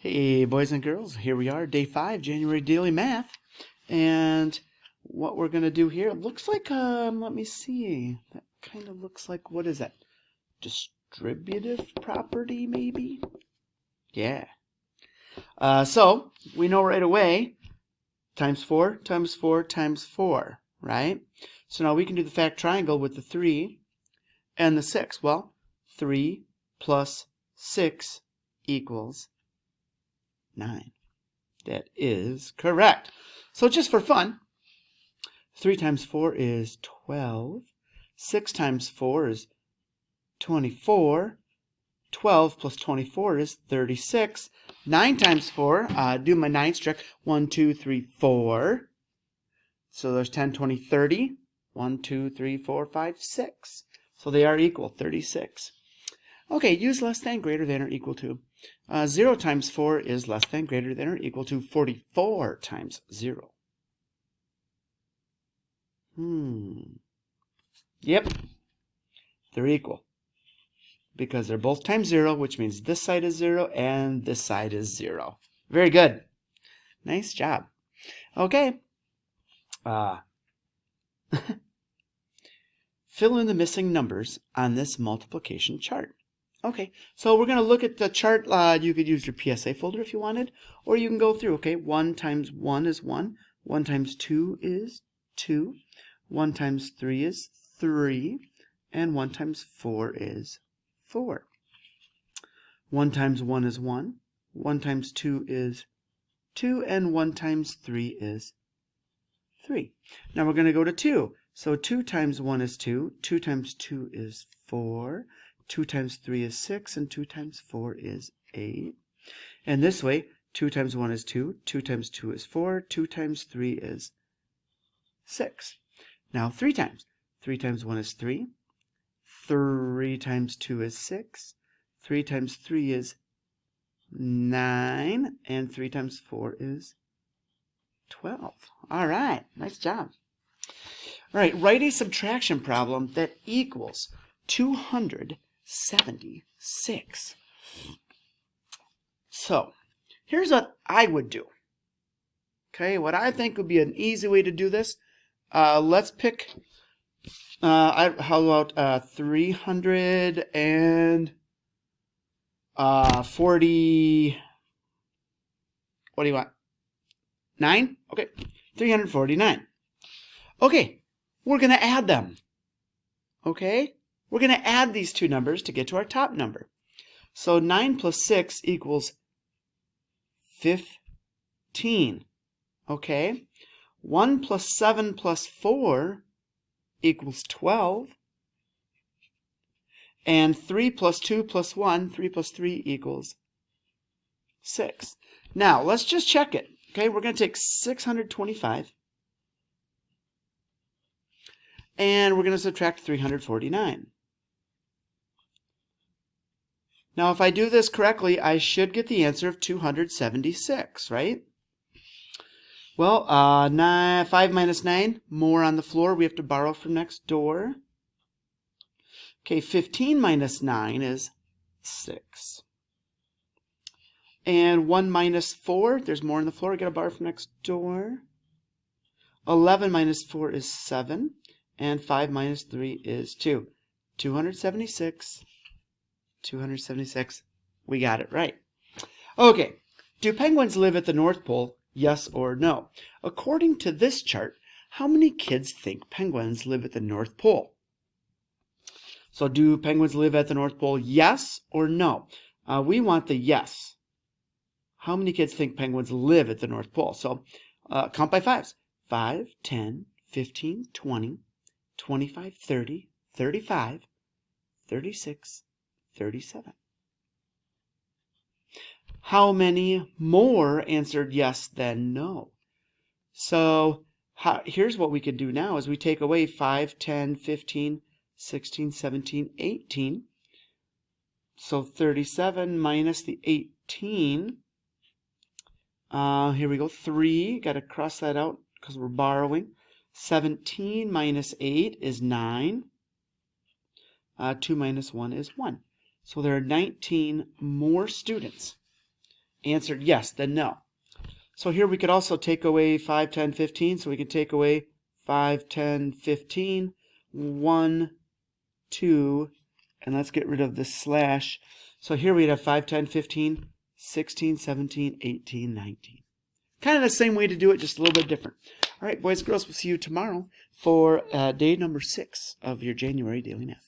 Hey boys and girls, here we are, day 5, January Daily Math. And what we're going to do here, it looks like, let me see, that kind of looks like, what is that? Distributive property, maybe? Yeah. So, we know right away, times 4, times 4, times 4, right? So now we can do the fact triangle with the 3 and the 6. Well, 3 plus 6 equals 9. That is correct. So just for fun, 3 times 4 is 12. 6 times 4 is 24. 12 plus 24 is 36. 9 times 4, do my 9th trick. 1, 2, 3, 4. So there's 10, 20, 30. 1, 2, 3, 4, 5, 6. So they are equal, 36. Okay, use less than, greater than, or equal to. 0 times 4 is less than, greater than, or equal to 44 times 0. Yep, they're equal. Because they're both times 0, which means this side is 0 and this side is 0. Very good. Nice job. Okay. Fill in the missing numbers on this multiplication chart. Okay, so we're going to look at the chart. You could use your PSA folder if you wanted, or you can go through. Okay, 1 times 1 is 1. 1 times 2 is 2. 1 times 3 is 3. And 1 times 4 is 4. 1 times 1 is 1. 1 times 2 is 2. And 1 times 3 is 3. Now we're going to go to 2. So 2 times 1 is 2. 2 times 2 is 4. 2 times 3 is 6, and 2 times 4 is 8. And this way, 2 times 1 is 2, 2 times 2 is 4, 2 times 3 is 6. Now 3 times. 3 times 1 is 3, 3 times 2 is 6, 3 times 3 is 9, and 3 times 4 is 12. All right, nice job. All right, write a subtraction problem that equals 276. So, here's what I would do. Okay, what I think would be an easy way to do this. Let's pick, how about 340, what do you want? 9? Okay, 349. Okay, we're going to add them. Okay? We're going to add these two numbers to get to our top number. So 9 plus 6 equals 15. Okay? 1 plus 7 plus 4 equals 12. And 3 plus 2 plus 1, 3 plus 3 equals 6. Now, let's just check it. Okay, we're going to take 625. And we're going to subtract 349. Now, if I do this correctly, I should get the answer of 276, right? Well, 5 minus 9, more on the floor. We have to borrow from next door. Okay, 15 minus 9 is 6. And 1 minus 4, there's more on the floor. We got to borrow from next door. 11 minus 4 is 7. And 5 minus 3 is 2. 276. 276. We got it right. Okay. Do penguins live at the North Pole? Yes or no? According to this chart, how many kids think penguins live at the North Pole? So do penguins live at the North Pole? Yes or no? We want the yes. How many kids think penguins live at the North Pole? So count by fives. 5, 10, 15, 20, 25, 30, 35, 36, 37. How many more answered yes than no? So here's what we could do now is we take away 5, 10, 15, 16, 17, 18. So 37 minus the 18. Here we go, 3. Got to cross that out because we're borrowing. 17 minus 8 is 9. 2 minus 1 is 1. So there are 19 more students answered yes, then no. So here we could also take away 5, 10, 15. So we can take away 5, 10, 15, 1, 2, and let's get rid of this slash. So here we'd have 5, 10, 15, 16, 17, 18, 19. Kind of the same way to do it, just a little bit different. All right, boys and girls, we'll see you tomorrow for day number 6 of your January Daily Math.